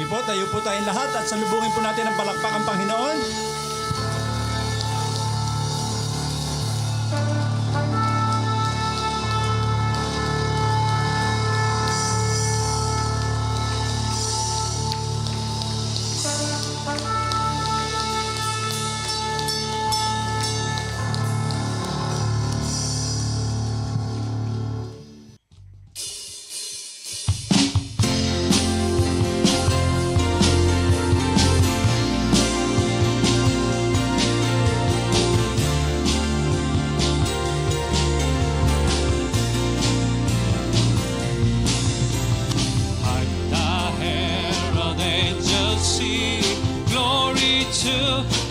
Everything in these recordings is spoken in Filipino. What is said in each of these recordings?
Sige po, tayo po tayong lahat at salubungin po natin ang palakpak ang Panginoon.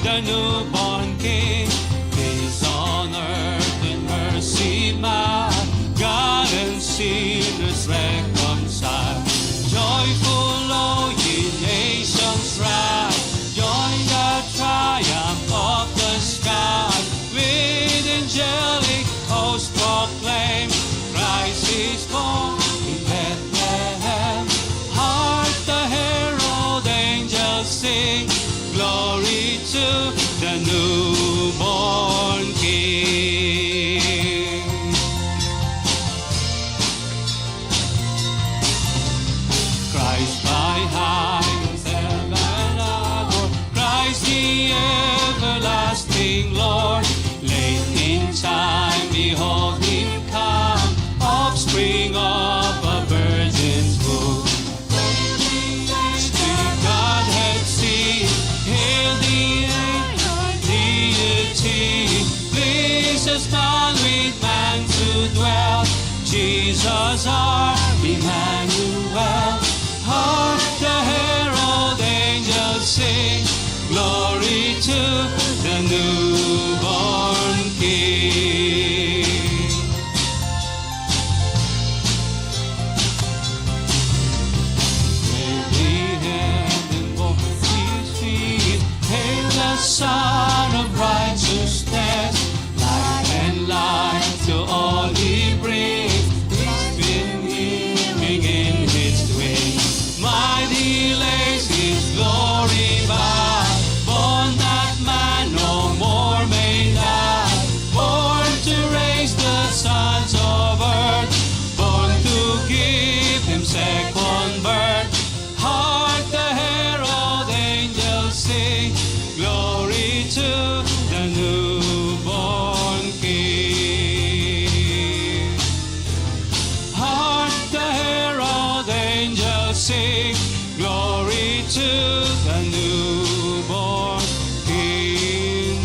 The newborn King, Peace on earth and mercy mild, God and sinners reconciled. Joyful, O ye nations, rise, join the triumph of the sky. With angelic hosts proclaim, Christ is born in Bethlehem. Hark the herald angels sing, glory to the newborn King. Christ by highest heaven adored, Christ the everlasting Lord. Late in time, behold him come, offspring of a virgin's womb. Godhead see, hail the deity, pleases man with man to dwell. Jesus our Emmanuel. Hark the herald angels sing, glory to the newborn King. Son of righteousness, light and light to all he brings. He's been healing in his wings. Mighty lays his glory by, born that man no more may die. Born to raise the sons of earth, born to give them second birth. Hark the herald angels sing, glory to the newborn King. Hark the herald angels sing, glory to the newborn King.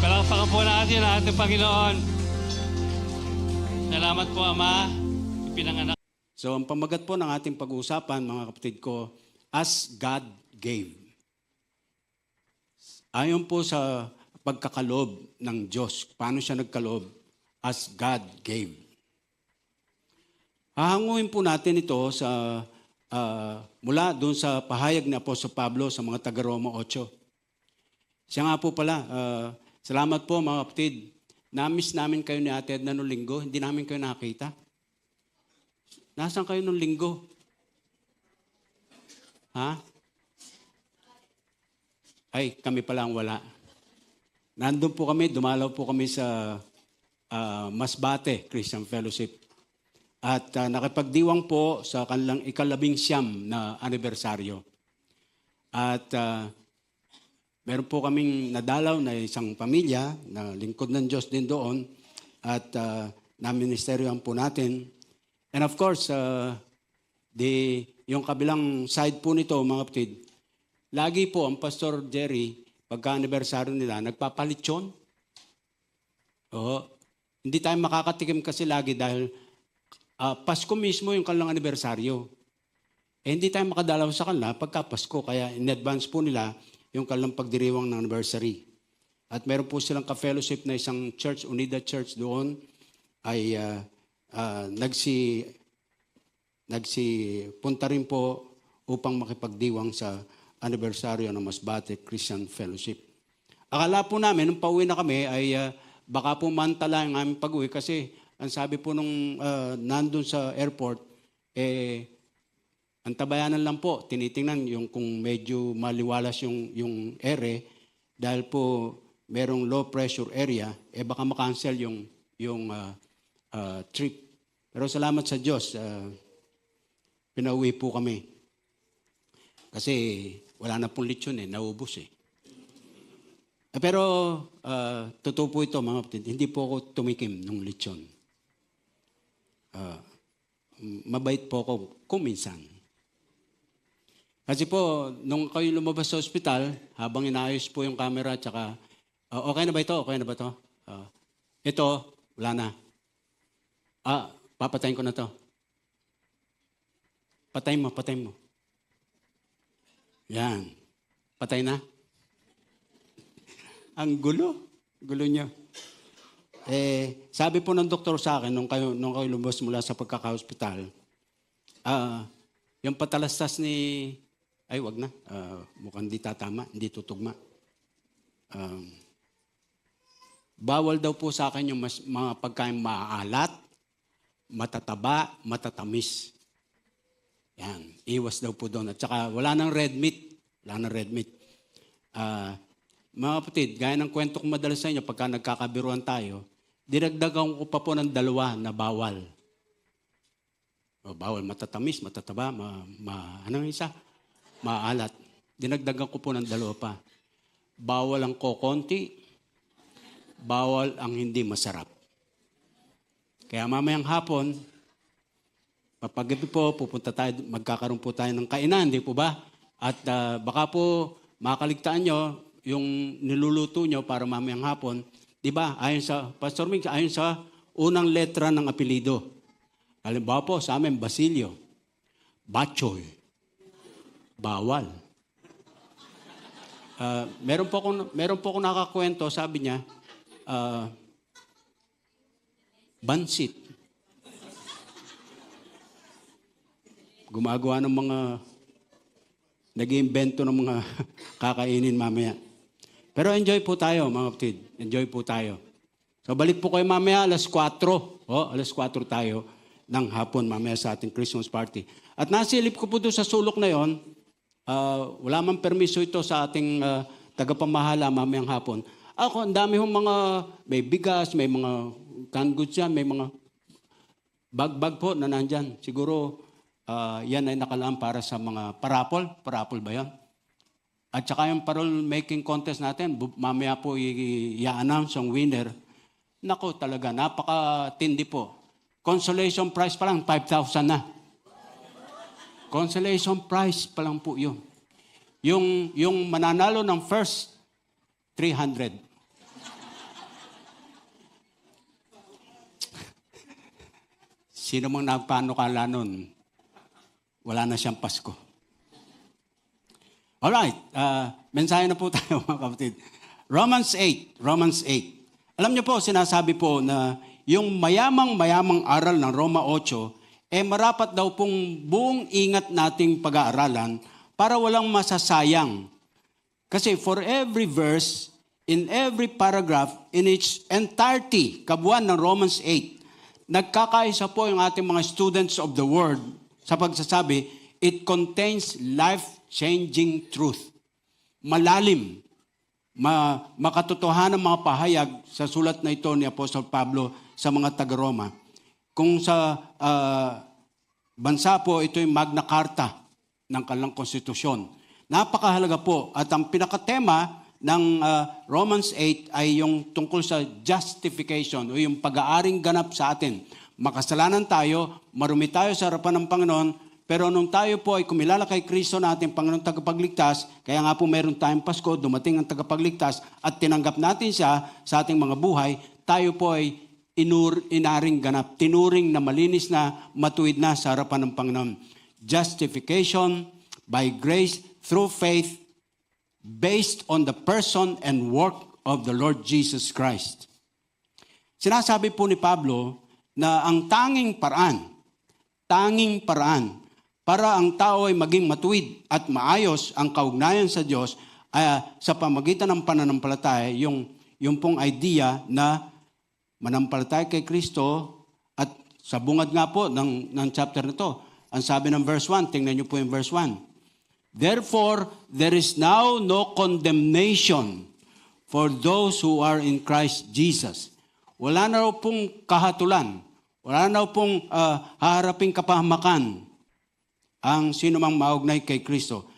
Palakpakan po natin ang ating Panginoon. Salamat po, Ama. Pinanganak. So, ang pamagat po ng ating pag-uusapan, mga kapatid ko, as God gave. Ayon po sa pagkakalob ng Diyos, paano siya nagkalob? As God gave. Hahanguin po natin ito sa mula doon sa pahayag ni Apostol Pablo sa mga taga-Roma 8. Siya nga po pala, salamat po mga kapatid, na-miss namin kayo ni Ate Edna noong linggo, hindi namin kayo nakita. Nasaan kayo nung linggo? Ha? Ay, kami pala ang wala. Nandun po kami, dumalaw po kami sa Masbate Christian Fellowship. At nakipagdiwang po sa kanilang ika-19 na anibersaryo. At meron po kaming nadalaw na isang pamilya na lingkod ng Diyos din doon. At na-ministeryohan po natin. And of course, yung kabilang side po nito, mga kapatid, lagi po ang Pastor Jerry, pagka-anibersaryo nila, nagpapalitsyon. Hindi tayo makakatikim kasi lagi dahil Pasko mismo yung kanilang anibersaryo. Hindi tayo makadalaw sa kanila pagka Pasko, kaya in advance po nila yung kanilang pagdiriwang ng anniversary. At meron po silang ka-fellowship na isang church, Unida Church doon, ay nagsipunta rin po upang makipagdiwang sa anibersaryo ng Masbate Christian Fellowship. Akala po namin, nung pauwi na kami, ay baka po mantala ang aming pag-uwi kasi ang sabi po nung nandun sa airport, ang tabayanan lang po, tinitingnan yung kung medyo maliwalas yung ere, dahil po merong low pressure area, baka makancel yung trip. Pero salamat sa Diyos, pinauwi po kami. Kasi wala na pong lechon naubos Pero totoo po ito mga kapatid, hindi po ako tumikim ng lechon. Mabait po ako kung minsan. Kasi po, nung kayo lumabas sa ospital, habang inaayos po yung camera, tsaka, okay na ba ito? Okay na ba ito? Ito, wala na. Papatayin ko na to. Patayin mo. Yan. Patay na. Ang gulo niya. Sabi po ng doktor sa akin, nung kayo lumabas mula sa pagkaka-hospital, yung patalastas ni... Ay, wag na. Mukhang di tatama, hindi tutugma. Bawal daw po sa akin yung mga pagkain maaalat, matataba, matatamis. Yan. Iwas daw po doon. At saka wala nang red meat. Mga kapatid, gaya ng kwento ko madalas sa inyo, pagka nagkakabiruan tayo, dinagdagan ko pa po ng 2 na bawal. Bawal, matatamis, matataba, anong isa? Maalat. Dinagdagan ko po ng 2 pa. Bawal ang kokonti, bawal ang hindi masarap. Kaya mamayang hapon, papagabi po, magkakaroon po tayo ng kainan, di po ba? At baka po makaligtaan nyo yung niluluto nyo para mamayang hapon. Di ba? Ayon sa, Pastor Ming, ayon sa unang letra ng apelido. Halimbawa po sa amin, Basilio, Bachoy. Bawal. Meron po akong nakakwento, sabi niya, bansit. Gumagawa ng mga, nag-iimbento ng mga kakainin mamaya. Pero enjoy po tayo, mga kapatid. Enjoy po tayo. So balik po kayo mamaya, alas 4. Alas 4 tayo ng hapon mamaya sa ating Christmas party. At nasilip ko po doon sa sulok na yon. Wala mang permiso ito sa ating tagapamahala mamayang hapon. Ako, ang dami hong mga, may bigas, may mga canned goods yan, may mga bag po na nandyan. Siguro, yan ay nakalaan para sa mga parapol. Parapol ba yan? At saka yung parol making contest natin, mamaya po i-announce ang winner. Nako talaga, napakatindi po. Consolation prize pa lang, 5,000 na. Consolation prize pa lang po yun. Yung mananalo ng first, 300. Sino mang nagpanukala nun, wala na siyang Pasko. Alright, mensahe na po tayo mga kapatid. Romans 8. Alam niyo po, sinasabi po na yung mayamang aral ng Roma 8, marapat daw pong buong ingat nating pag-aaralan para walang masasayang. Kasi for every verse, in every paragraph, in its entirety, kabuuan ng Romans 8, nagkakaisa po yung ating mga students of the Word sa pagsasabi, it contains life-changing truth. Malalim, makatotohanan ng mga pahayag sa sulat na ito ni Apostol Pablo sa mga taga-Roma. Kung sa bansa po, ito yung Magna Carta ng kanilang konstitusyon. Napakahalaga po. At ang pinakatema ng Romans 8 ay yung tungkol sa justification o yung pag-aaring ganap sa atin. Makasalanan tayo, marumi tayo sa harapan ng Panginoon, pero nung tayo po ay kumilala kay Kristo na ating Panginoong tagapagligtas, kaya nga po meron tayong Pasko, dumating ang tagapagligtas at tinanggap natin siya sa ating mga buhay, tayo po ay inaring ganap, tinuring na malinis na, matuwid na sa harapan ng Panginoon. Justification by grace through faith based on the person and work of the Lord Jesus Christ. Sinasabi po ni Pablo na ang tanging paraan para ang tao ay maging matuwid at maayos ang kaugnayan sa Diyos sa pamagitan ng pananampalataya, yung pong idea na manampalataya kay Kristo, at sa bungad nga po ng chapter na to, ang sabi ng verse 1, tingnan niyo po yung verse 1. Therefore, there is now no condemnation for those who are in Christ Jesus. Wala na raw pong kahatulan, wala na raw pong haharaping kapahamakan ang sino mang maugnay kay Kristo.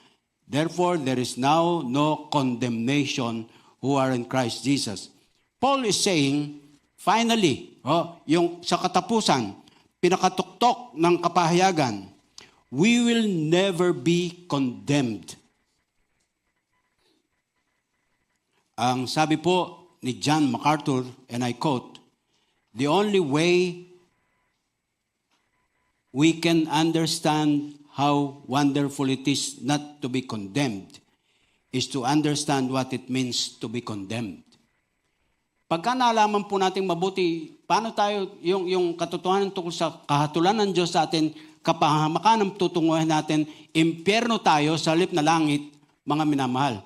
Therefore, there is now no condemnation who are in Christ Jesus. Paul is saying, finally, yung sa katapusan, pinakatuktok ng kapahayagan, we will never be condemned. Ang sabi po ni John MacArthur, and I quote, the only way we can understand how wonderful it is not to be condemned is to understand what it means to be condemned. Pagka naalaman po natin mabuti, paano tayo, yung katotohanan tungkol sa kahatulan ng Diyos sa atin, kapahamakan ng tutunguhan natin, impyerno tayo sa halip na langit, mga minamahal.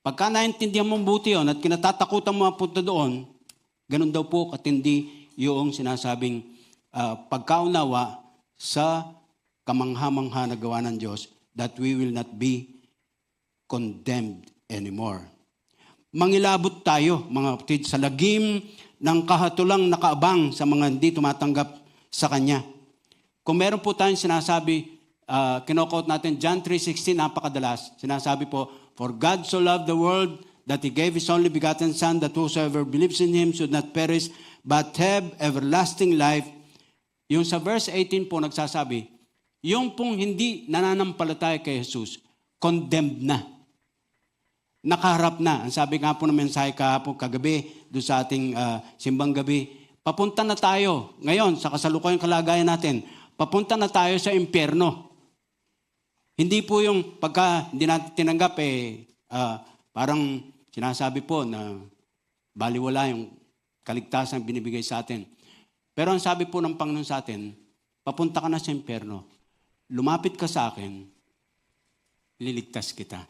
Pagka naintindihan mo mabuti yun at kinatatakutan mo mapunta doon, ganun daw po katindi yung sinasabing pagkaunawa sa kamangha-mangha na gawa ng Diyos, that we will not be condemned anymore. Mangilabot tayo, mga kapatid, sa lagim ng kahatulang nakaabang sa mga hindi tumatanggap sa Kanya. Kung meron po tayong sinasabi, kinokot natin, John 3:16, napakadalas, sinasabi po, for God so loved the world that He gave His only begotten Son, that whosoever believes in Him should not perish, but have everlasting life. Yung sa verse 18 po nagsasabi, yung pong hindi nananampalataya kay Jesus, condemned na. Nakaharap na. Ang sabi nga po ng mensahe kahapon kagabi, doon sa ating simbang gabi, papunta na tayo ngayon sa kasalukuyang kalagayan natin, papunta na tayo sa impyerno. Hindi po yung pagka hindi natin tinanggap, parang sinasabi po na baliwala yung kaligtasan binibigay sa atin. Pero ang sabi po ng Panginoon sa atin, papunta ka na sa impyerno. Lumapit ka sa akin, liligtas kita.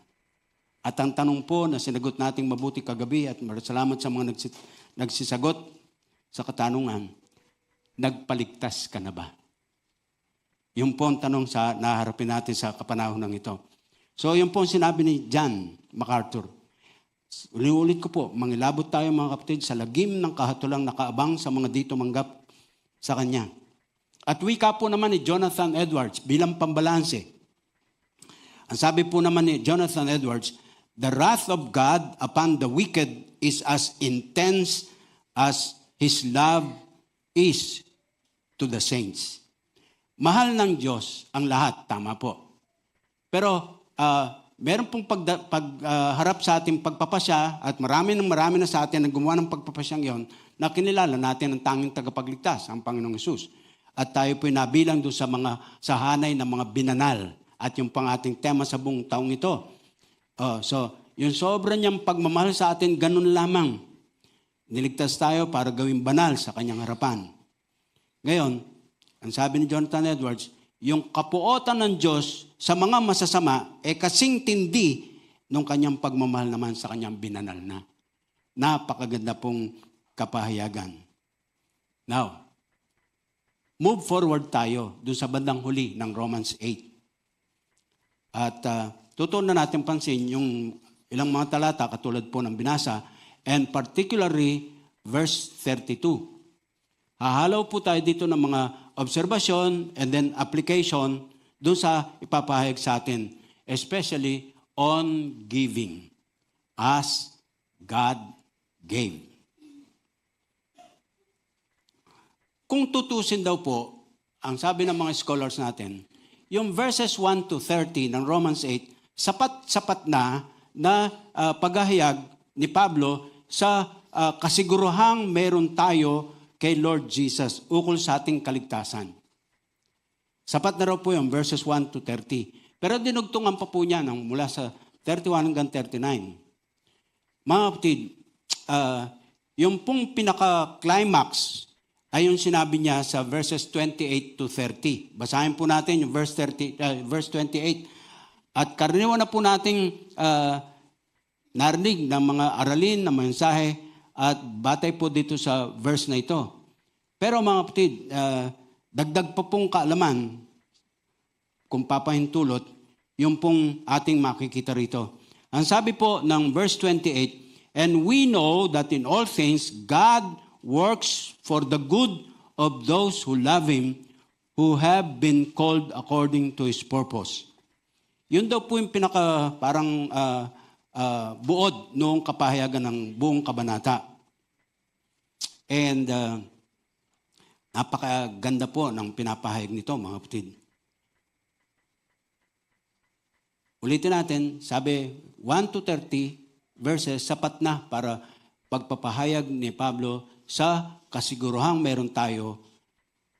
At ang tanong po na sinagot nating mabuti kagabi at salamat sa mga nagsisagot sa katanungan, nagpaligtas ka na ba? Yung po ang tanong sa naharapin natin sa kapanahon ng ito. So yung po ang sinabi ni John MacArthur. Ulit ko po, mangilabot tayo mga kapatid sa lagim ng kahatulang nakaabang sa mga di tumanggap sa Kanya. At wika po naman ni Jonathan Edwards bilang pambalanse. Ang sabi po naman ni Jonathan Edwards, the wrath of God upon the wicked is as intense as His love is to the saints. Mahal ng Diyos ang lahat, tama po. Pero meron pong pagharap sa ating pagpapasya at marami na sa atin ang gumawa ng pagpapasyang yon na kinilala natin ang tanging tagapagligtas, ang Panginoong Hesus. At tayo po'y nabilang doon sa mga sahanay ng mga binanal at yung pang ating tema sa buong taong ito. So, yung sobra niyang pagmamahal sa atin, ganun lamang. Niligtas tayo para gawing banal sa Kanyang harapan. Ngayon, ang sabi ni Jonathan Edwards, yung kapuotan ng Diyos sa mga masasama, kasing tindi ng Kanyang pagmamahal naman sa Kanyang binanal na. Napakaganda pong kapahayagan. Now, move forward tayo doon sa bandang huli ng Romans 8. At tutuon na natin pansin yung ilang mga talata katulad po ng binasa, and particularly verse 32. Hahalaw po tayo dito ng mga observation and then application doon sa ipapahayag sa atin, especially on giving as God gave. Kung tutusin daw po, ang sabi ng mga scholars natin, yung verses 1 to 30 ng Romans 8, sapat na paghahayag ni Pablo sa kasiguruhang meron tayo kay Lord Jesus ukol sa ating kaligtasan. Sapat na raw po yung verses 1 to 30. Pero dinugtungan pa po niya mula sa 31 hanggang 39. Mga kapatid, yung pong pinaka-climax ay yung sinabi niya sa verses 28 to 30. Basahin po natin yung verse 28. At karaniwan na po nating narinig ng mga aralin, ng mensahe at batay po dito sa verse na ito. Pero mga kapatid, dagdag pa pong kaalaman, kung papahintulot, yung pong ating makikita rito. Ang sabi po ng verse 28, "And we know that in all things God works for the good of those who love Him, who have been called according to His purpose." Yun daw po yung pinaka parang buod noong kapahayagan ng buong kabanata. And napakaganda po ng pinapahayag nito, mga kapatid. Ulitin natin, sabi 1 to 30 verses, sapat na para pagpapahayag ni Pablo sa kasiguruhang meron tayo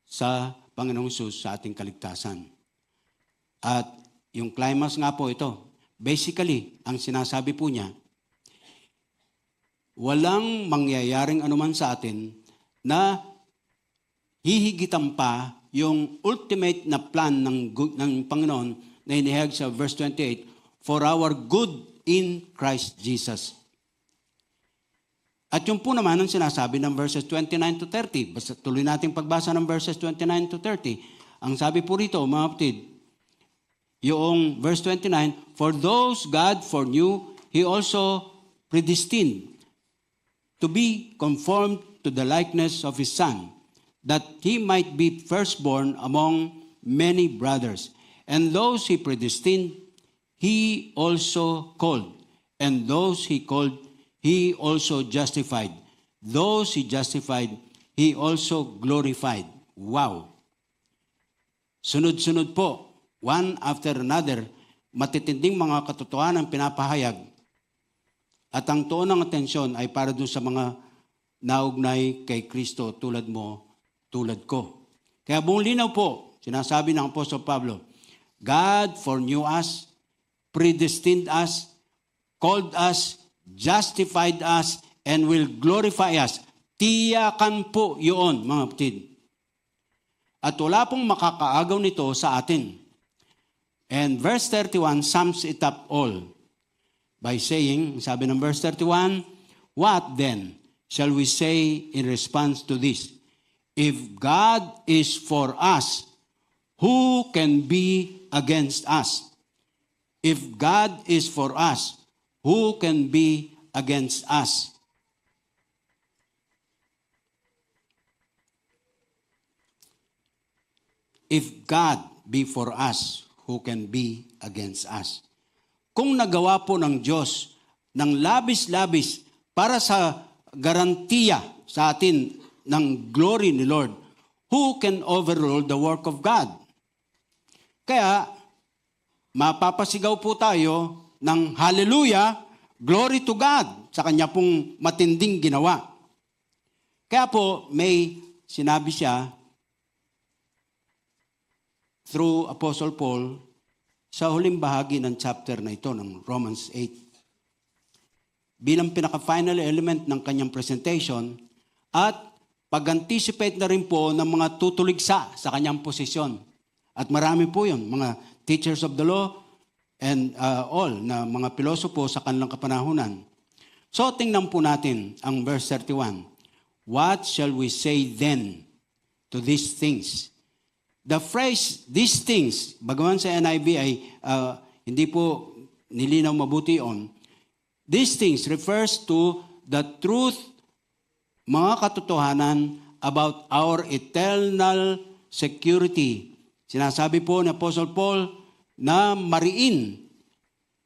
sa Panginoong Hesus sa ating kaligtasan. At yung climax nga po ito, basically, ang sinasabi po niya, walang mangyayaring anuman sa atin na hihigitan pa yung ultimate na plan ng Panginoon na inihayag sa verse 28, "For our good in Christ Jesus." At yung po naman ang sinasabi ng verses 29 to 30. Basta tuloy natin pagbasa ng verses 29 to 30. Ang sabi po rito, mga kapatid, yung verse 29, "For those God foreknew, He also predestined to be conformed to the likeness of His Son, that He might be firstborn among many brothers. And those He predestined, He also called. And those He called, He also justified. Those He justified, He also glorified." Wow! Sunod-sunod po, one after another, matitinding mga katotohanan ang pinapahayag. At ang tuon ng atensyon ay para doon sa mga naugnay kay Kristo tulad mo, tulad ko. Kaya buong linaw po, sinasabi ng Apostol Pablo, God foreknew us, predestined us, called us, justified us, and will glorify us. Tiyakan po yun, mga kapatid. At wala pong makakaagaw nito sa atin. And verse 31 sums it up all by saying, sabi ng verse 31, "What then shall we say in response to this? If God is for us, who can be against us? If God is for us, who can be against us?" If God be for us, who can be against us? Kung nagawa po ng Diyos ng labis-labis para sa garantiya sa atin ng glory ni Lord, who can overrule the work of God? Kaya, mapapasigaw po tayo ng hallelujah, glory to God sa kanya pong matinding ginawa. Kaya po, may sinabi siya through Apostle Paul sa huling bahagi ng chapter na ito ng Romans 8. Bilang pinaka-final element ng kanyang presentation at pag-anticipate na rin po ng mga tutuligsa sa kanyang posisyon. At marami po yun, mga teachers of the law and all na mga pilosopo sa kanilang kapanahunan. So tingnan po natin ang verse 31. "What shall we say then to these things?" The phrase, "these things," bagaman sa NIV ay hindi po nilinaw mabuti on, these things refers to the truth, mga katotohanan about our eternal security. Sinasabi po ni Apostle Paul na mariin,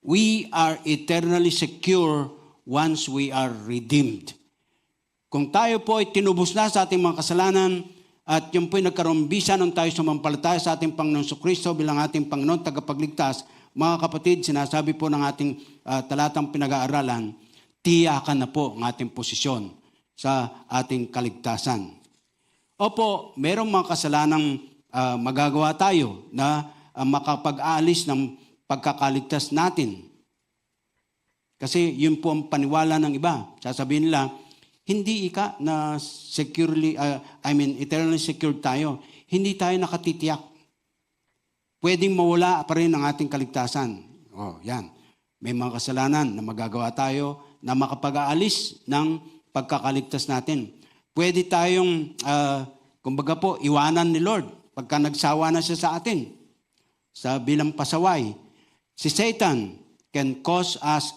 we are eternally secure once we are redeemed. Kung tayo po ay tinubos na sa ating mga kasalanan at yung po ay nagkaroon nung tayo sumampalataya sa ating Panginoon Kristo bilang ating Panginoon tagapagligtas, mga kapatid, sinasabi po ng ating talatang pinag-aaralan, tiyakan na po ang ating posisyon sa ating kaligtasan. Opo, merong mga kasalanang magagawa tayo na makapag-aalis ng pagkakaligtas natin. Kasi yun po ang paniwala ng iba. Sasabihin nila, hindi na eternally secured tayo. Hindi tayo nakatitiyak. Pwedeng mawala pa rin ang ating kaligtasan. Yan. May mga kasalanan na magagawa tayo na makapag-aalis ng pagkakaligtas natin. Pwede tayong, kumbaga po, iwanan ni Lord pagka nagsawa na siya sa atin. Sa bilang pasaway, si Satan can cause us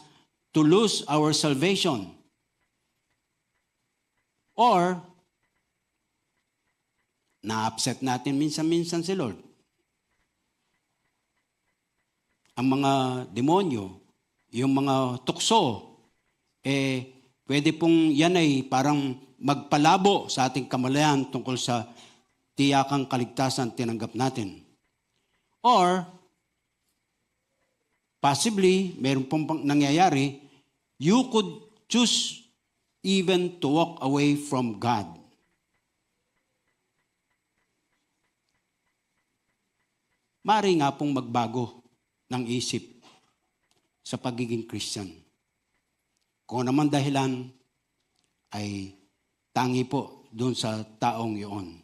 to lose our salvation. Or, na-upset natin minsan-minsan si Lord. Ang mga demonyo, yung mga tukso, pwede pong yan ay parang magpalabo sa ating kamalayan tungkol sa tiyakang kaligtasan tinanggap natin. Or, possibly, meron pong nangyayari, you could choose even to walk away from God. Mari nga pong magbago ng isip sa pagiging Christian. Kung naman dahilan ay tangi po doon sa taong iyon.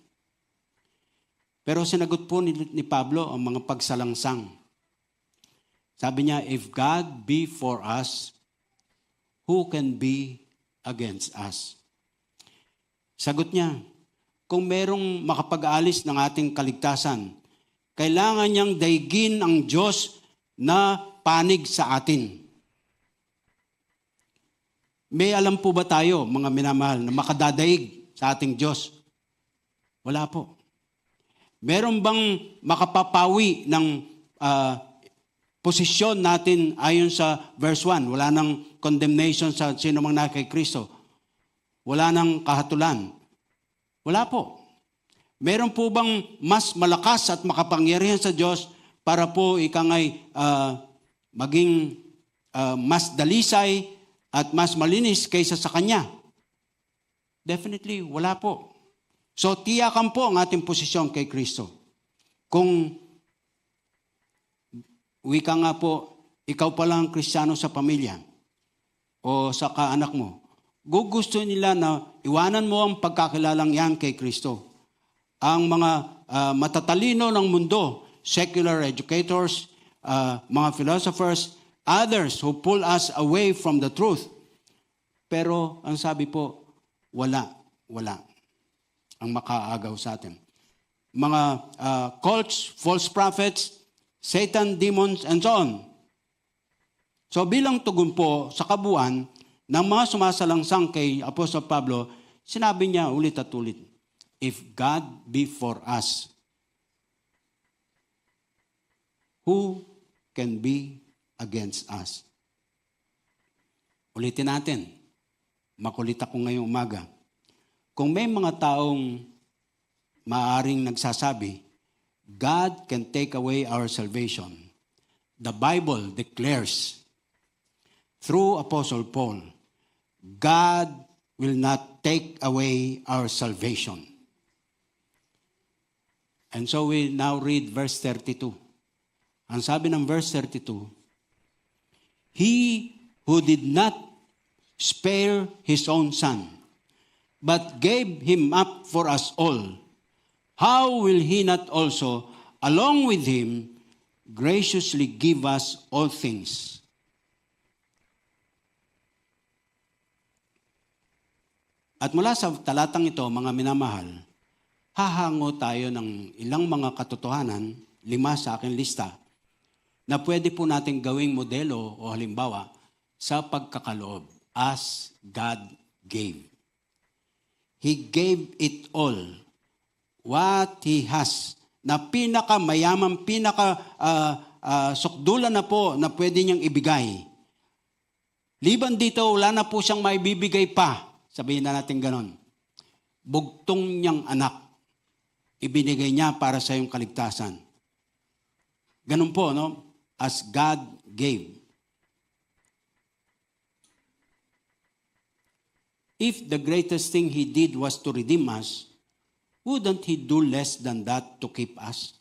Pero sinagot po ni Pablo ang mga pagsalangsang. Sabi niya, if God be for us, who can be against us? Sagot niya, kung merong makapag-alis ng ating kaligtasan, kailangan niyang daigin ang Diyos na panig sa atin. May alam po ba tayo, mga minamahal, na makadadaig sa ating Diyos? Wala po. Meron bang makapapawi ng posisyon natin ayon sa verse 1? Wala nang condemnation sa sino mang na kay Kristo. Wala nang kahatulan. Wala po. Meron po bang mas malakas at makapangyarihan sa Diyos para po ikangay maging mas dalisay at mas malinis kaysa sa Kanya? Definitely, wala po. So, tiyakan po ang ating posisyon kay Kristo. Kung wika nga po, ikaw pa lang Kristiyano sa pamilya o sa kaanak mo, gusto nila na iwanan mo ang pagkakilalang yan kay Kristo. Ang mga matatalino ng mundo, secular educators, mga philosophers, others who pull us away from the truth. Pero ang sabi po, wala ang makaagaw sa atin. Mga cults, false prophets, Satan, demons, and so on. So bilang tugon po sa kabuuan ng mga sumasalangsang kay Apostol Pablo, sinabi niya ulit at ulit, if God be for us, who can be against us? Ulitin natin. Makulit ako ngayong umaga. Kung may mga taong maaaring nagsasabi, God can take away our salvation. The Bible declares, through Apostle Paul, God will not take away our salvation. And so we now read verse 32. Ang sabi ng verse 32, He who did not spare His own Son, but gave Him up for us all, how will He not also, along with Him, graciously give us all things? At mula sa talatang ito, mga minamahal, hahango tayo ng ilang mga katotohanan, 5 sa aking lista, na pwede po natin gawing modelo o halimbawa sa pagkakaloob as God gave. He gave it all. What He has. Na pinakamayaman, sukdulan na po na pwede niyang ibigay. Liban dito, wala na po siyang maibibigay pa. Sabihin na natin ganon. Bugtong niyang anak. Ibinigay niya para sa iyong kaligtasan. Ganon po, no? As God gave. If the greatest thing He did was to redeem us, wouldn't He do less than that to keep us?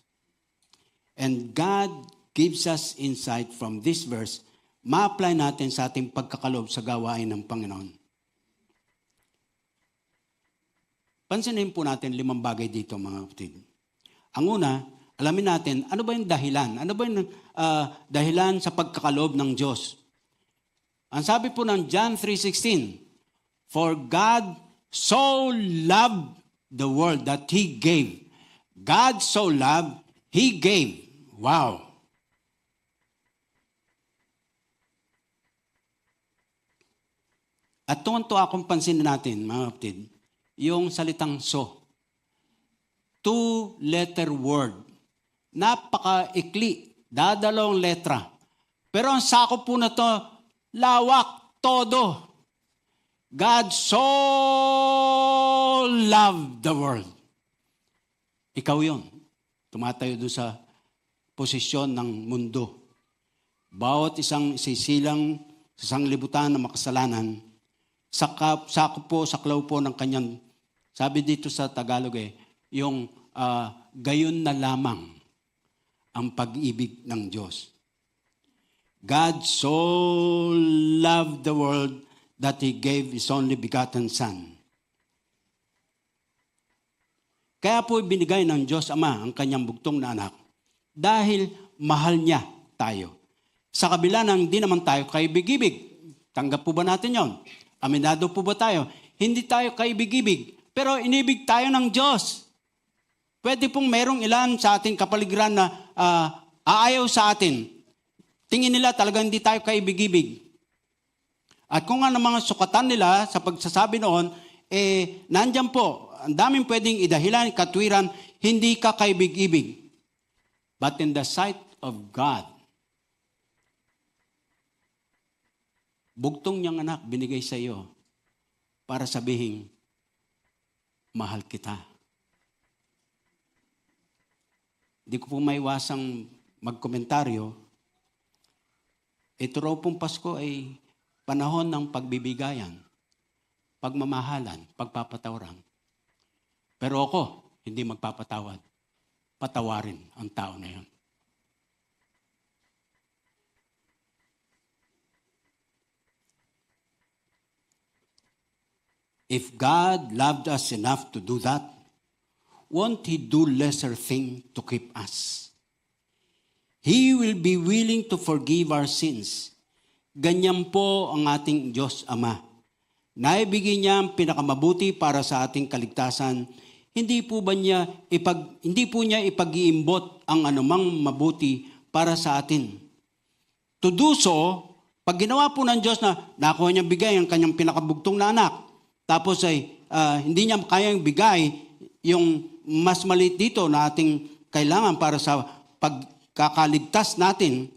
And God gives us insight from this verse, ma-apply natin sa ating pagkakaloob sa gawain ng Panginoon. Pansinin po natin 5 bagay dito, mga kapatid. Ang una, alamin natin, ano ba yung dahilan? Ano ba yung dahilan sa pagkakaloob ng Diyos? Ang sabi po ng John 3:16, For God so loved the world that He gave. God so loved, He gave. Wow. At tuwan-tuwa akong pansinin natin, mga kapatid, yung salitang so. 2-letter word. Napaka-ikli. Dadalawang letra. Pero ang sakop po na to, lawak, todo. God so loved the world. Ikaw yun. Tumatayo doon sa posisyon ng mundo. Bawat isang sisilang sa sanglibutan ng makasalanan, sakop po, saklaw po ng kanyang, sabi dito sa Tagalog yung gayon na lamang ang pag-ibig ng Diyos. God so loved the world that He gave His only begotten Son. Kaya po binigay ng Diyos Ama ang kanyang bugtong na anak dahil mahal niya tayo. Sa kabila ng di naman tayo kaibig-ibig. Tanggap po ba natin yon? Aminado po ba tayo? Hindi tayo kaibig-ibig, pero inibig tayo ng Diyos. Pwede pong merong ilan sa ating kapaligiran na aayaw sa atin. Tingin nila talagang hindi tayo kaibig-ibig. At kung ano mga sukatan nila sa pagsasabi noon, nandyan po, ang daming pwedeng idahilan, katwiran, hindi ka kaibig-ibig. But in the sight of God, bugtong niyang anak binigay sa iyo para sabihin, mahal kita. Hindi ko po maiwasang magkomentaryo. Ito raw pong Pasko ay panahon ng pagbibigayan, pagmamahalan, pagpapatawaran. Pero ako, hindi magpapatawad. Patawarin ang tao na yun. If God loved us enough to do that, won't He do lesser thing to keep us? He will be willing to forgive our sins. Ganyan po ang ating Diyos Ama. Naibigay niya ang pinakamabuti para sa ating kaligtasan. Hindi po niya ipag-iimbot ang anumang mabuti para sa atin. To do so, pag ginawa po ng Diyos na nakuha niya bigay ang kanyang pinakabugtong na anak, tapos ay hindi niya kayang bigay yung mas maliit dito na ating kailangan para sa pagkakaligtas natin.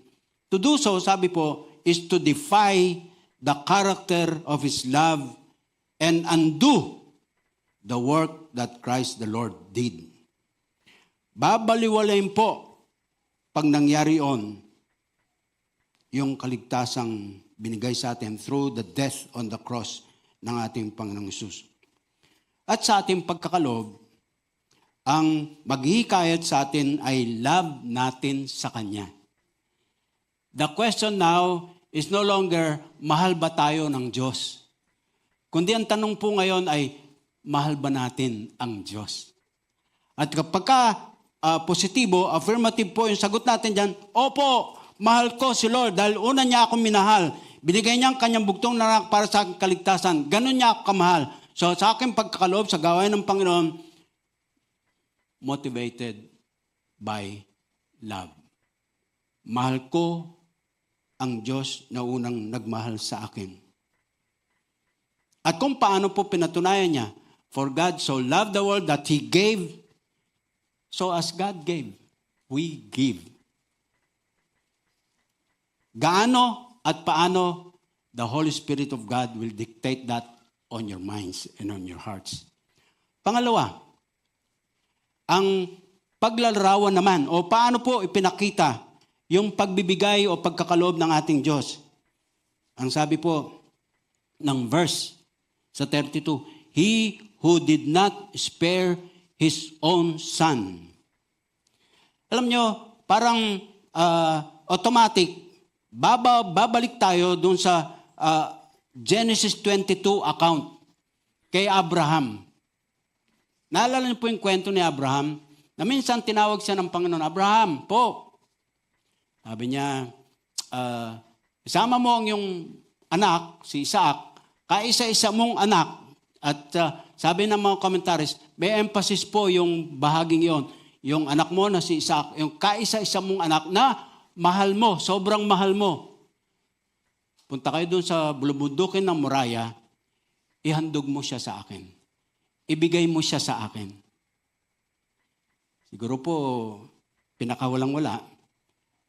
To do so, sabi po, is to defy the character of His love and undo the work that Christ the Lord did. Babaliwalayin po pag nangyari yung kaligtasang binigay sa atin through the death on the cross ng ating Panginoong Hesus. At sa ating pagkakaloob, ang maghihikayat sa atin ay love natin sa Kanya. The question now is no longer, mahal ba tayo ng Diyos? Kundi ang tanong po ngayon ay, mahal ba natin ang Diyos? At kapag positibo, affirmative po yung sagot natin dyan, opo, mahal ko si Lord dahil una niya akong minahal. Binigay niya ang kanyang bugtong na anak para sa aking kaligtasan. Ganon niya ako kamahal. So sa aking pagkakaloob, sa gawain ng Panginoon, motivated by love. Mahal ko ang Diyos na unang nagmahal sa akin. At kung paano po pinatunayan niya, for God so loved the world that He gave, so as God gave, we give. Gaano at paano the Holy Spirit of God will dictate that on your minds and on your hearts. Pangalawa, ang paglalarawan naman o paano po ipinakita yung pagbibigay o pagkakaloob ng ating Diyos. Ang sabi po ng verse sa 32, He who did not spare His own Son. Alam nyo, parang automatic, babalik tayo dun sa Genesis 22 account kay Abraham. Naalala niyo po yung kwento ni Abraham na minsan tinawag siya ng Panginoon, Abraham po. Sabi niya, isama mo ang iyong anak, si Isaac, kaisa-isa mong anak, at sabi ng mga commentaries, may emphasis po yung bahaging yon. Yung anak mo na si Isaac, yung kaisa-isa mong anak na mahal mo, sobrang mahal mo. Punta kayo doon sa bulubundukin ng Moriah, ihandog mo siya sa akin. Ibigay mo siya sa akin. Siguro po, pinakawalang-wala,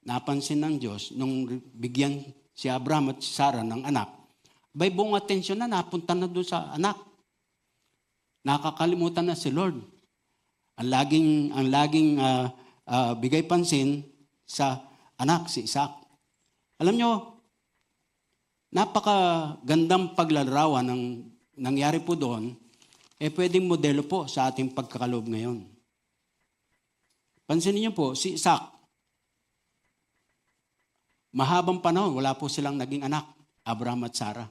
napansin ng Diyos nung bigyan si Abraham at si Sarah ng anak, bay buong atensyon na napunta na doon sa anak. Nakakalimutan na si Lord. Ang laging bigay pansin sa anak, si Isaac. Alam nyo, napakagandang paglalarawan ng nangyari po doon, pwedeng modelo po sa ating pagkakaloob ngayon. Pansinin niyo po, si Isaac, mahabang panahon, wala po silang naging anak, Abraham at Sarah.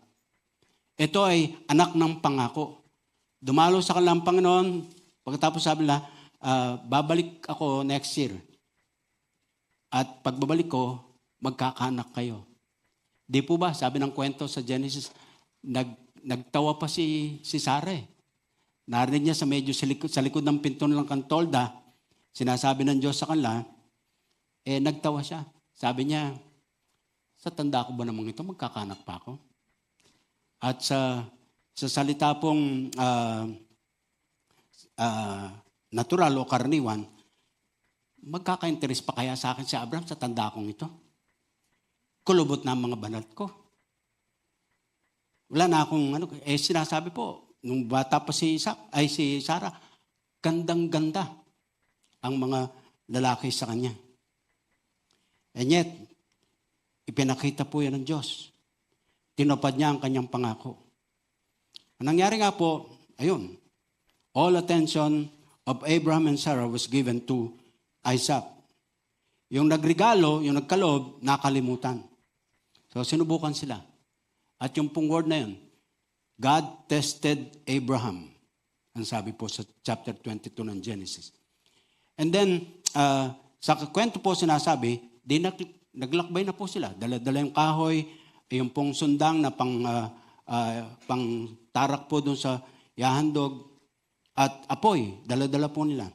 Ito ay anak ng pangako. Dumalo sa kanilang Panginoon, pagkatapos sabi nila, babalik ako next year. At pagbabalik ko, magkakaanak kayo. Di po ba, sabi ng kwento sa Genesis, nagtawa pa si Sarah eh. Narinig niya sa medyo sa likod ng pinto ng kantolda, sinasabi ng Diyos sa kanila, nagtawa siya. Sabi niya, sa tanda ko ba namang ito, magkakaanak pa ako? At sa salita pong natural o karaniwan, magkaka-interest pa kaya sa akin si Abraham sa tanda kong ito? Kulubot na ang mga banat ko. Wala na akong sinasabi po, nung bata pa si Sarah, gandang-ganda ang mga lalaki sa kanya. And yet, ipinakita po yan ng Diyos. Tinupad niya ang kanyang pangako. Ang nangyari nga po, ayun, all attention of Abraham and Sarah was given to Isaac. Yung nagregalo, yung nagkaloob, nakalimutan. So sinubukan sila. At yung pong word na yun, God tested Abraham. Ang sabi po sa chapter 22 ng Genesis. And then, sa kwento po sinasabi, naglakbay na po sila. Dala-dala yung kahoy, yung pong sundang na pang tarak po doon sa yahandog, at apoy, dala-dala po nila.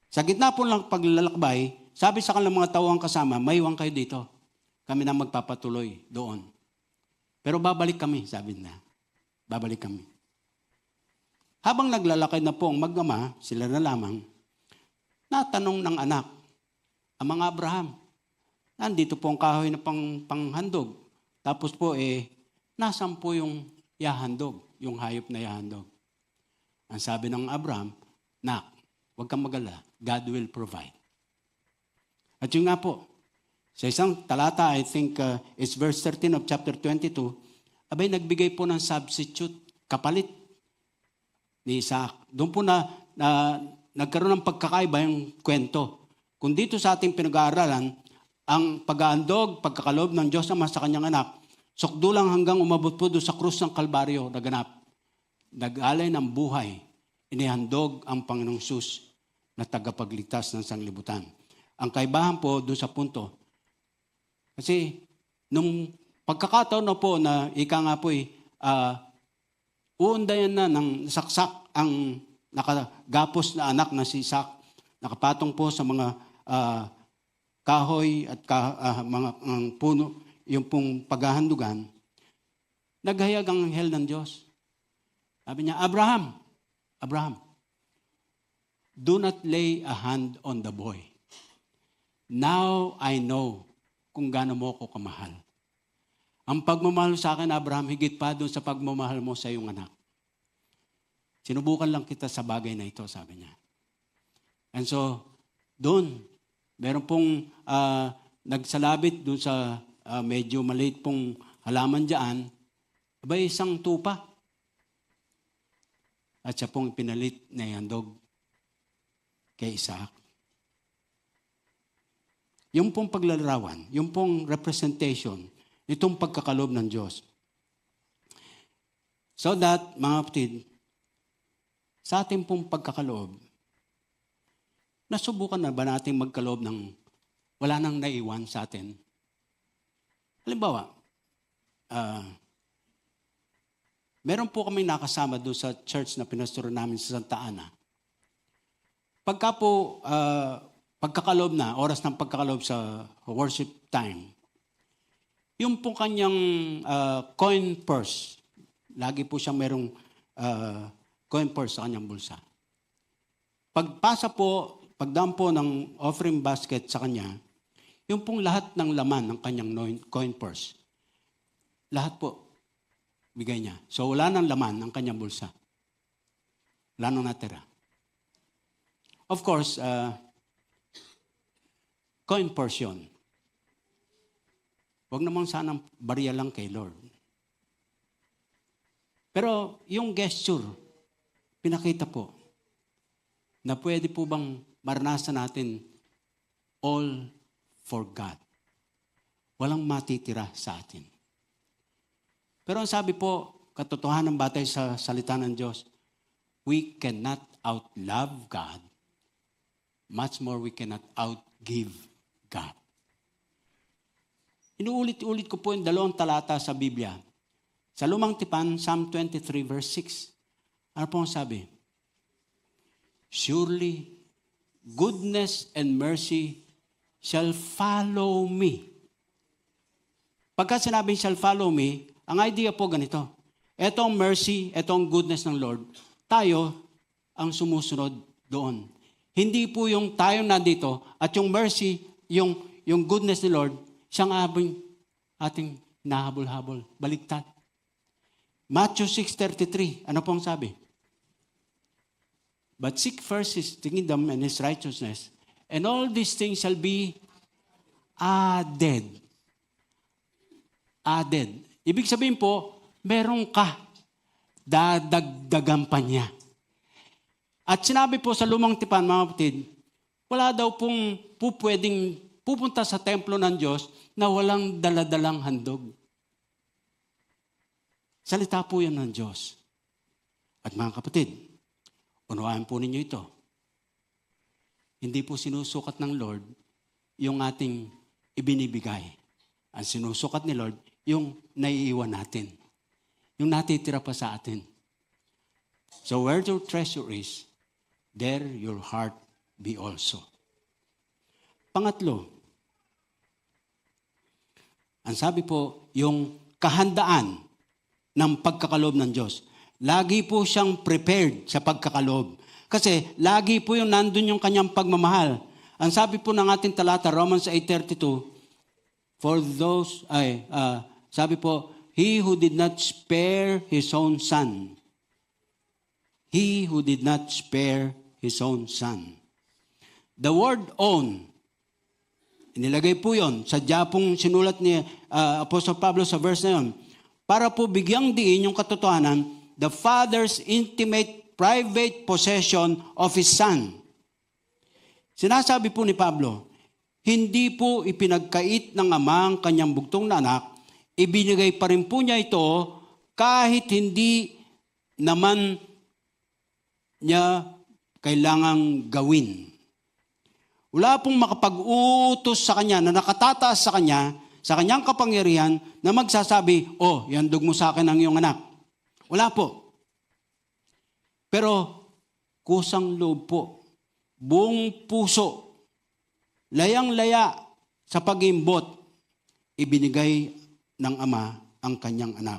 Sa gitna po lang paglalakbay, sabi sa kanilang mga tauhang kasama, maiwan kayo dito. Kami na magpapatuloy doon. Pero babalik kami, sabi na. Babalik kami. Habang naglalakad na po ang mag-ama, sila na lamang, natanong ng anak, ang mga Abraham, nandito po ang kahoy na panghandog. Tapos po nasan po yung yahandog, yung hayop na yahandog. Ang sabi ng Abraham, Nak, huwag kang mag-alala, God will provide. At yun nga po, sa isang talata, I think it's verse 13 of chapter 22, abay nagbigay po ng substitute, kapalit ni Isaac. Doon po nagkaroon ng pagkakaiba yung kwento. Kung dito sa ating pinag-aaralan, ang pag-aandog, pagkakaloob ng Diyos naman sa kanyang anak, sukdulang hanggang umabot po doon sa krus ng Kalbaryo, naganap. Nag-alay ng buhay, inihandog ang Panginoong Sus na tagapagligtas ng sanglibutan. Ang kaibahan po doon sa punto, kasi nung pagkakataon na po na ika nga po uundayan na ng saksak ang nakagapos na anak na si Isaac, nakapatong po sa mga kahoy at mga puno, yung pong paghahandugan, naghayag ang anghel ng Diyos. Sabi niya, Abraham, do not lay a hand on the boy. Now I know kung gaano mo ko kamahal. Ang pagmamahal sa akin, Abraham, higit pa doon sa pagmamahal mo sa iyong anak. Sinubukan lang kita sa bagay na ito, sabi niya. And so, doon, meron pong nagsalabit doon sa medyo maliit pong halaman dyan, abay isang tupa. At siya pong pinalit na ihandog kay Isaac. Yung pong paglalarawan, yung pong representation, itong pagkakaloob ng Diyos. So that, mga kapatid, sa ating pong pagkakaloob, nasubukan na ba natin magkaloob ng wala nang naiwan sa atin? Halimbawa, meron po kami nakasama doon sa church na pinastoran namin sa Santa Ana. Pagka po, pagkakalob na, oras ng pagkakalob sa worship time, yung po kanyang coin purse, lagi po siyang merong coin purse sa kanyang bulsa. Pagpasa po, pagdaan po ng offering basket sa kanya, yung pong lahat ng laman ng kanyang coin purse, lahat po, bigay niya. So wala nang laman ng kanyang bulsa. Wala nang natira. Of course, coin purse yun. Huwag namang sanang barya lang kay Lord. Pero yung gesture, pinakita po, na pwede po bang maranasan natin all for God. Walang matitira sa atin. Pero ang sabi po, katotohanan batay sa salita ng Diyos, we cannot outlove God, much more we cannot outgive God. Inuulit-ulit ko po yung 2 talata sa Biblia. Sa Lumang Tipan, Psalm 23 verse 6. Ano po ang sabi? Surely, goodness and mercy shall follow me. Pagka sinabing shall follow me, ang idea po ganito. Etong mercy, etong goodness ng Lord, tayo ang sumusunod doon. Hindi po yung tayo nandito at yung mercy, yung goodness ni Lord, siyang ating nahabol-habol. Baliktad. Matthew 6:33, ano pong sabi? But seek first His kingdom and His righteousness, and all these things shall be added. Added. Ibig sabihin po, meron ka, dadagdagan pa niya. At sinabi po sa Lumang Tipan, mga kapatid, wala daw pong pwedeng pupunta sa templo ng Diyos na walang daladalang handog. Salita po yan ng Diyos. At mga kapatid, unawain po ninyo ito. Hindi po sinusukat ng Lord yung ating ibinibigay. Ang sinusukat ni Lord, yung naiiwan natin. Yung natitira pa sa atin. So where your treasure is, there your heart be also. Pangatlo, ang sabi po, yung kahandaan ng pagkakalob ng Diyos. Lagi po siyang prepared sa pagkakalob. Kasi lagi po yung nandun yung kanyang pagmamahal. Ang sabi po ng ating talata, Romans 8:32, for those, sabi po, He who did not spare His own Son. He who did not spare His own Son. The word own, inilagay po yon, sadya pong sinulat ni Apostol Pablo sa verse na yon, para po bigyang diin yung katotohanan, the Father's intimate, private possession of His Son. Sinasabi po ni Pablo, hindi po ipinagkait ng Ama ang kanyang bugtong na anak, ibinigay pa rin po niya ito kahit hindi naman niya kailangang gawin. Wala pong makapag-utos sa kanya na nakatataas sa kanya, sa kanyang kapangyarihan na magsasabi, oh, yandog mo sa akin ang iyong anak. Wala po. Pero kusang loob po, buong puso, layang-laya sa pag-imbot, ibinigay ng Ama ang kanyang anak.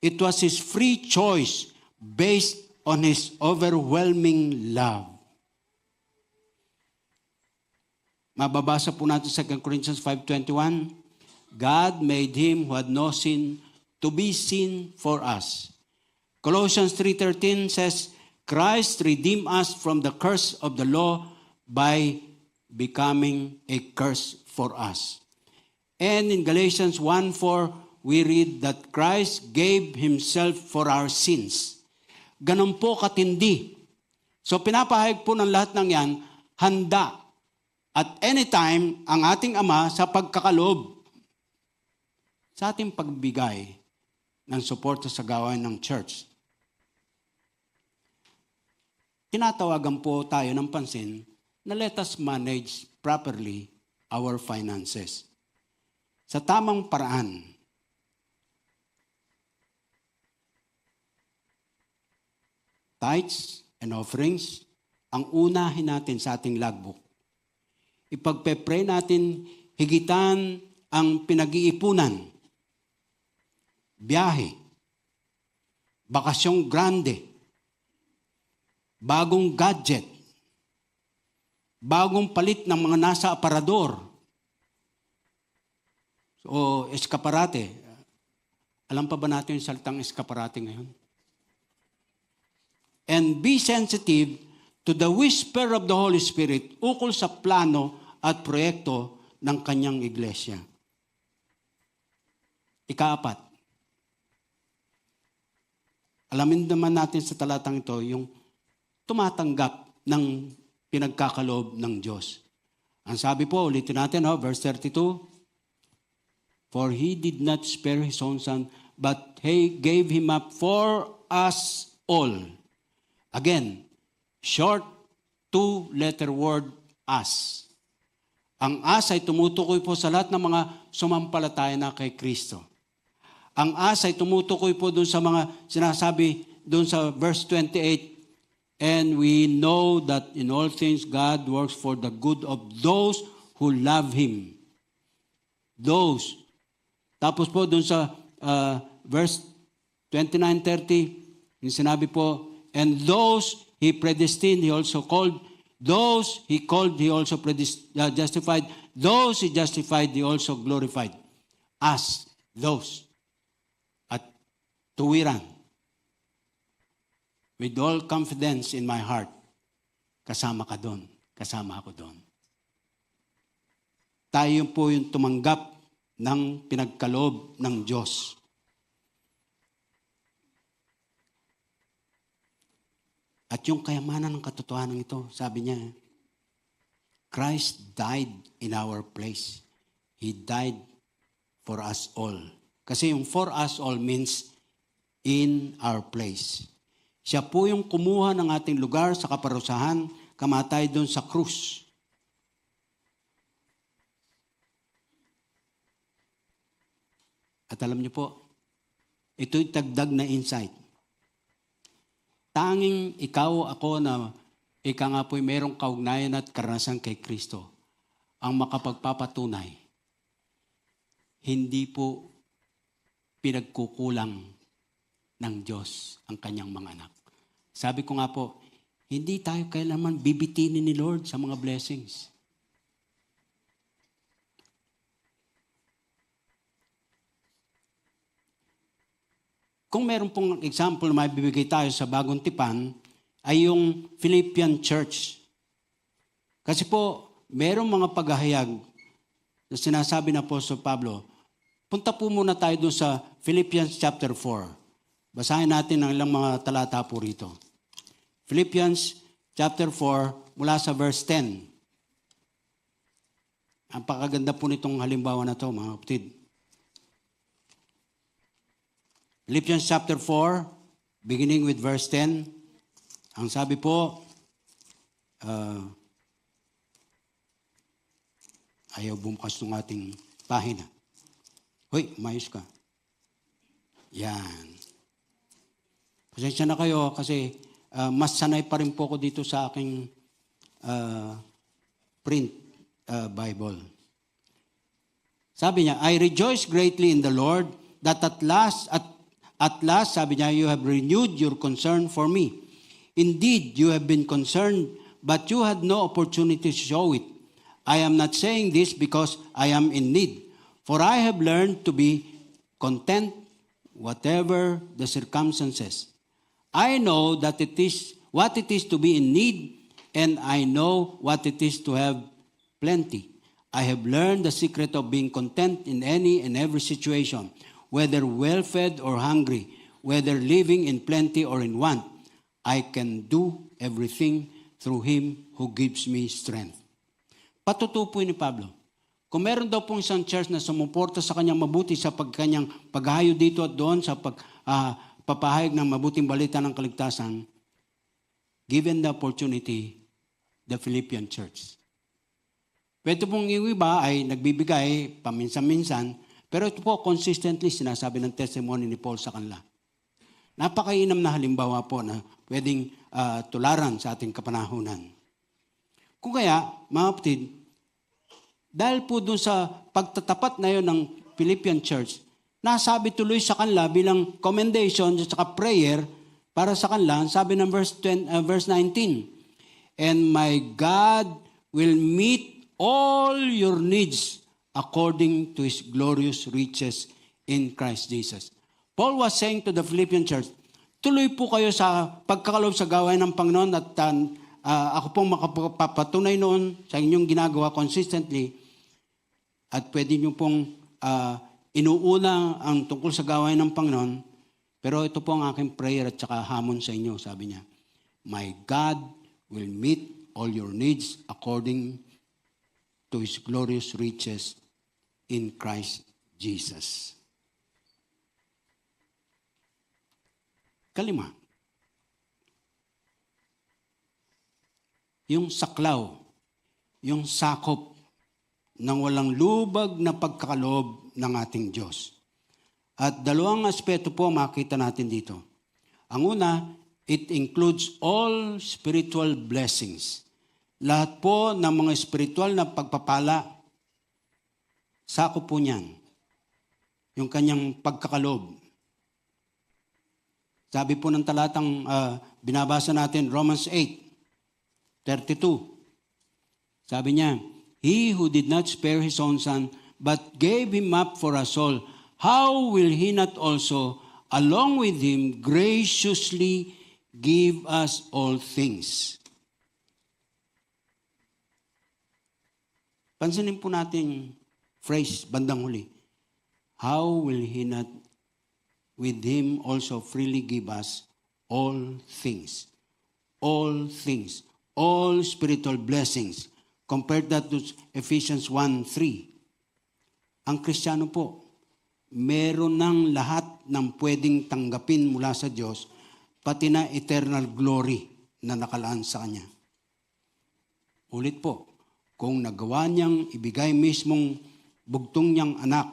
It was His free choice based on His overwhelming love. Mababasa po natin sa 2 Corinthians 5:21, God made Him who had no sin to be sin for us. Colossians 3:13 says, Christ redeemed us from the curse of the law by becoming a curse for us. And in Galatians 1:4, we read that Christ gave Himself for our sins. Ganun po katindi. So pinapahayag po ng lahat ng yan, handa at anytime ang ating Ama sa pagkakalob sa ating pagbigay ng suporta sa gawain ng church. Tinatawagan po tayo ng pansin na let us manage properly our finances. Sa tamang paraan. tithes and offerings, ang unahin natin sa ating logbook. Ipagpe-pray natin, higitan ang pinag-iipunan, biyahe, bakasyong grande, bagong gadget, bagong palit ng mga nasa aparador o eskaparate. Alam pa ba natin yung salitang eskaparate ngayon? And be sensitive to the whisper of the Holy Spirit ukol sa plano at proyekto ng kanyang iglesia. Ikaapat, alamin naman natin sa talatang ito yung tumatanggap ng pinagkakaloob ng Diyos. Ang sabi po, ulitin natin, verse 32, For He did not spare His own Son, but He gave Him up for us all. Again, short two-letter word, us. Ang us ay tumutukoy po sa lahat ng mga sumampalataya na kay Kristo. Ang us ay tumutukoy po doon sa mga sinasabi doon sa verse 28, And we know that in all things God works for the good of those who love Him. Those. Tapos po doon sa verse 29-30, yung sinabi po, And those He predestined, He also called. Those He called, He also justified. Those He justified, He also glorified. Us, those. At tuwiran. With all confidence in my heart, kasama ka doon. Kasama ako doon. Tayo po yung tumanggap ng pinagkaloob ng Diyos. At yung kayamanan ng katotohanan ito, sabi niya, Christ died in our place. He died for us all. Kasi yung for us all means in our place. Siya po yung kumuha ng ating lugar sa kaparusahan, kamatay doon sa krus. At alam niyo po, ito'y tagdag na insight. Tanging ikaw, ako na ika nga po'y merong kaugnayan at karanasan kay Kristo, ang makapagpapatunay, hindi po pinagkukulang ng Diyos ang kanyang mga anak. Sabi ko nga po, hindi tayo kailanman bibitinin ni Lord sa mga blessings. Kung meron pong example na maibibigay tayo sa Bagong Tipan, ay yung Philippian Church. Kasi po, merong mga paghahayag na sinasabi na Apostol Pablo, punta po muna tayo dun sa Philippians chapter 4. Basahin natin ang ilang mga talata po rito. Philippians chapter 4, mula sa verse 10. Ang pakaganda po nitong halimbawa na to, mga kapatid. Philippians chapter 4, beginning with verse 10. Ang sabi po, ayaw bumukas ng ating pahina. Hoy, umayos ka. Yan. Pasensya na kayo kasi mas sanay pa rin po ako dito sa aking print Bible. Sabi niya, I rejoice greatly in the Lord that at last, sabi niya, you have renewed your concern for me. Indeed, you have been concerned, but you had no opportunity to show it. I am not saying this because I am in need, for I have learned to be content whatever the circumstances. I know that what it is to be in need, and I know what it is to have plenty. I have learned the secret of being content in any and every situation, whether well-fed or hungry, whether living in plenty or in want. I can do everything through Him who gives me strength. Patutupoy ni Pablo. Kung meron daw pong isang church na sumuporta sa kanyang mabuti sa kanyang paghahayo dito at doon sa papahayag ng mabuting balita ng kaligtasan, given the opportunity, the Philippian church. Pwede pong yung iba ay nagbibigay paminsan-minsan, pero ito po consistently sinasabi ng testimony ni Paul sa kanila. Napakainam na halimbawa po na pwedeng tularan sa ating kapanahunan. Kung kaya, mga kapatid, dahil po doon sa pagtatapat na yun ng Philippian Church, nasabi tuloy sa kanila bilang commendation at saka prayer para sa kanila, sabi ng verse 19, "And my God will meet all your needs according to His glorious riches in Christ Jesus." Paul was saying to the Philippian church, tuloy po kayo sa pagkakalob sa gawain ng Panginoon at ako pong makapapatunay noon sa inyong ginagawa consistently at pwede nyo pong inuuna ang tungkol sa gawain ng Panginoon. Pero ito po ang aking prayer at saka hamon sa inyo, sabi niya. "My God will meet all your needs according to His glorious riches in Christ Jesus." Kalima, yung saklaw, yung sakop ng walang lubag na pagkakaloob ng ating Diyos. At dalawang aspeto po makita natin dito. Ang una, it includes all spiritual blessings. Lahat po ng mga spiritual na pagpapala, sakop po niyan. Yung kanyang pagkakaloob. Sabi po ng talatang binabasa natin, Romans 8:32. Sabi niya, "He who did not spare His own Son, but gave Him up for us all, how will He not also, along with Him, graciously give us all things?" Pansinin po natin phrase bandang huli. How will He not with Him also freely give us all things? All things. All spiritual blessings. Compare that to Ephesians 1:3. Ang Kristiyano po, meron ng lahat ng pwedeng tanggapin mula sa Diyos, pati na eternal glory na nakalaan sa Kanya. Ulit po, kung nagawa niyang ibigay mismong bugtong niyang anak,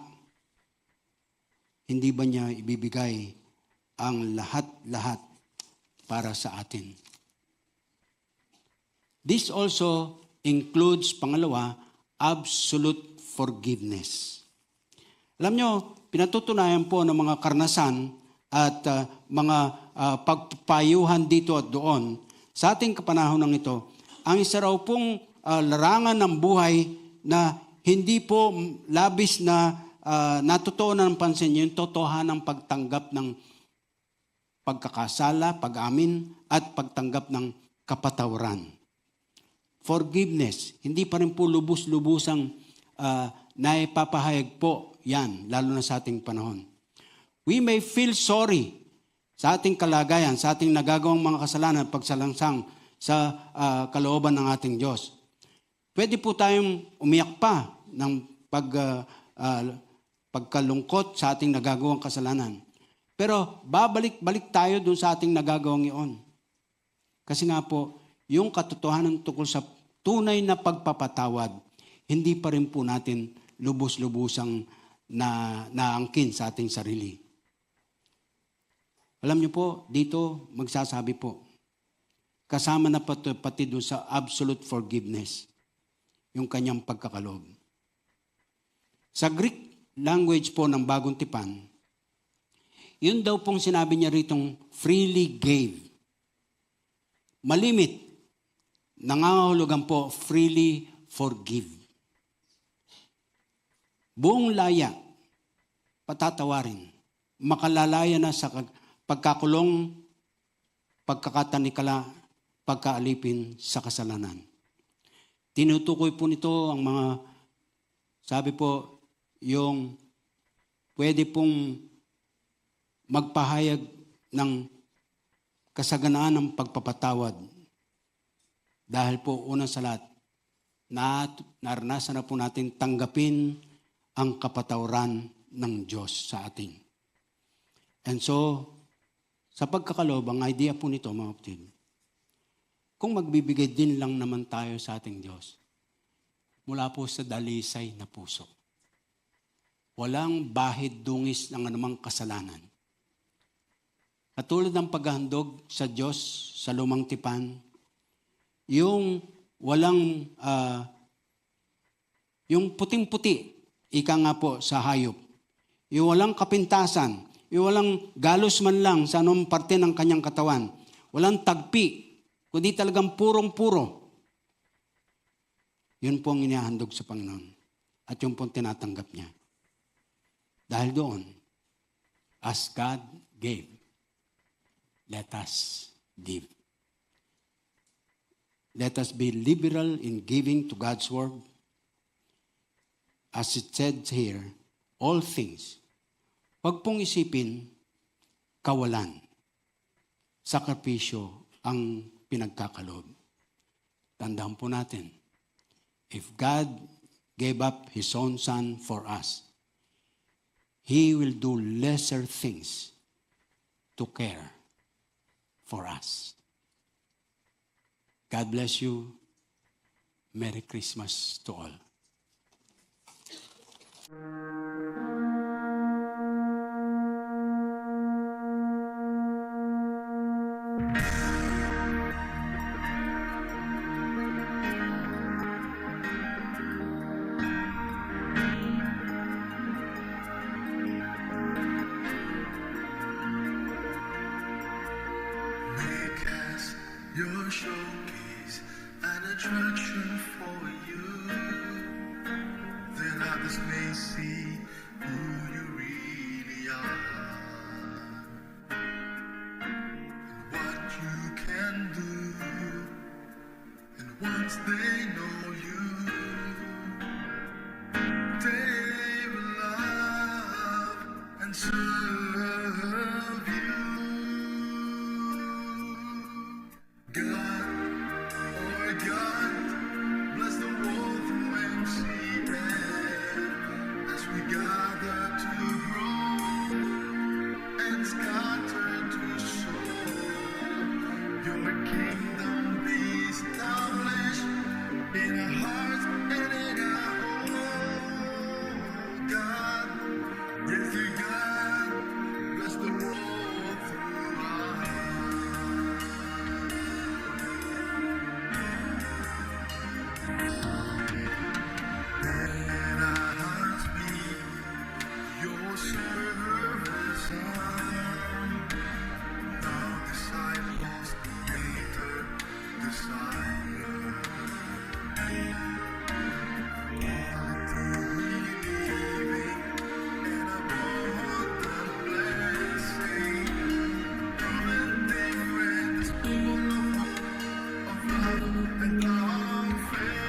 hindi ba niya ibibigay ang lahat-lahat para sa atin? This also includes, pangalawa, absolute forgiveness. Alam nyo, pinatutunayan po ng mga karanasan at mga pagpapayuhan dito at doon sa ating kapanahon ng ito, ang isa raw pong larangan ng buhay na hindi po labis na natutuunan ng pansin yung totohanan ng pagtanggap ng pagkakasala, pag-amin, at pagtanggap ng kapatawaran. Forgiveness, hindi pa rin po lubos-lubusang naipapahayag po yan, lalo na sa ating panahon. We may feel sorry sa ating kalagayan, sa ating nagagawang mga kasalanan, pagsalangsang sa kalooban ng ating Diyos. Pwede po tayong umiyak pa ng pagkalungkot sa ating nagagawang kasalanan. Pero babalik-balik tayo dun sa ating nagagawang iyon. Kasi nga po, yung katotohanan tungkol sa tunay na pagpapatawad, hindi pa rin po natin lubos-lubusang naangkin sa ating sarili. Alam niyo po, dito magsasabi po, kasama na pati doon sa absolute forgiveness, yung kanyang pagkakaloob. Sa Greek language po ng Bagong Tipan, yun daw pong sinabi niya ritong freely gave. Malimit, nangangahulugan po freely forgive. Buong laya, patatawarin, makalalaya na sa pagkakulong, pagkakatanikala, pagkaalipin sa kasalanan. Tinutukoy po nito ang mga, sabi po, yung pwede pong magpahayag ng kasaganaan ng pagpapatawad. Dahil po, unang sa lahat, naranasan na po natin tanggapin ang kapatawaran ng Diyos sa atin. And so, sa pagkakaloob, ang idea po nito, mga kapatid, kung magbibigay din lang naman tayo sa ating Diyos, mula po sa dalisay na puso. Walang bahid dungis ng anumang kasalanan. Katulad ng paghahandog sa Diyos sa lumang tipan, yung walang, yung puting-puti, ika nga po sa hayop, yung walang kapintasan, yung walang galos man lang sa anong parte ng kanyang katawan, walang tagpi, kundi talagang purong-puro. Yun po ang inihahandog sa Panginoon. At yun po ang tinatanggap niya. Dahil doon, as God gave, let us give. Let us be liberal in giving to God's word. As it said here, all things. Huwag pong isipin, kawalan. Sakripisyo ang pinagkakalob. Tandaan po natin, if God gave up His own Son for us, He will do lesser things to care for us. God bless you. Merry Christmas to all. Make us your showcase, an attraction for you. Then others may see who you really are, and what you can do. And once they know you, they will love and serve you. God, oh God, bless the world through MCM as we gather to grow and scatter to soar. Your kingdom be established in our hearts and in our home. God, yes, dear God, bless the world through us. Let our hearts be your service arm. Now disciples later desire. Believing in abundant blessing. From indifference, full of hope, of love and confidence.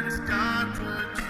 Start to